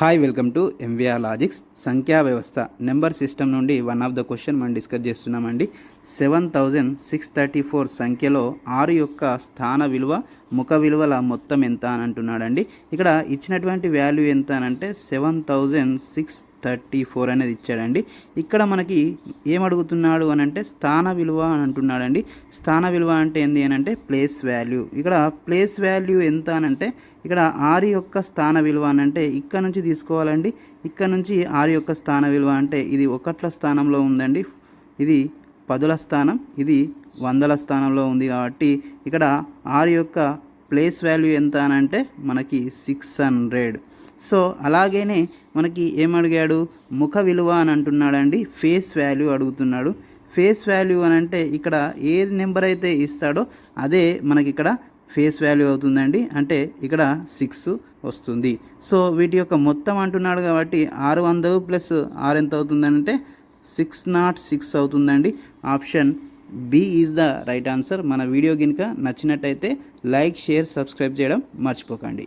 Hi welcome to MVR logics. సంఖ్యా వ్యవస్థ number system నుండి వన్ ఆఫ్ ద క్వశ్చన్ మనం డిస్కస్ చేస్తున్నామండి. 7634 సంఖ్యలో 6 యొక్క స్థాన విలువ ముఖ విలువల మొత్తం ఎంత అని అంటున్నాడండి. ఇక్కడ ఇచ్చినటువంటి వాల్యూ ఎంత అని అంటే 7634 అనేది ఇచ్చాడండి. ఇక్కడ మనకి ఏమడుగుతున్నాడు అని అంటే స్థాన విలువ అని అంటున్నాడండి. స్థాన విలువ అంటే ఏంది అని అంటే ప్లేస్ వాల్యూ. ఇక్కడ ప్లేస్ వాల్యూ ఎంత అని అంటే ఇక్కడ 6 యొక్క స్థాన విలువ అని అంటే ఇక్కడ నుంచి తీసుకోవాలండి. ఇక్కడ నుంచి 6 యొక్క స్థాన విలువ అంటే ఇది 1ల స్థానంలో ఉందండి, ఇది 10ల స్థానం, ఇది 100ల స్థానంలో ఉంది. కాబట్టి ఇక్కడ 6 యొక్క ప్లేస్ వాల్యూ ఎంత అని అంటే మనకి 600. సో అలాగేనే మనకి ఏమడిగాడు, ముఖ విలువ అని అంటున్నాడండి. ఫేస్ వాల్యూ అడుగుతున్నాడు. ఫేస్ వాల్యూ అని అంటే ఇక్కడ ఏ నెంబర్ అయితే ఇస్తాడో అదే మనకి ఇక్కడ ఫేస్ వాల్యూ అవుతుందండి. అంటే ఇక్కడ 6 వస్తుంది. సో వీటి యొక్క మొత్తం అంటున్నాడు కాబట్టి 600 ప్లస్ 6 ఎంత అవుతుందంటే 606 అవుతుందండి. Option B is the right answer. మన వీడియో కనుక నచ్చినట్టయితే లైక్, షేర్, సబ్స్క్రైబ్ చేయడం మర్చిపోకండి.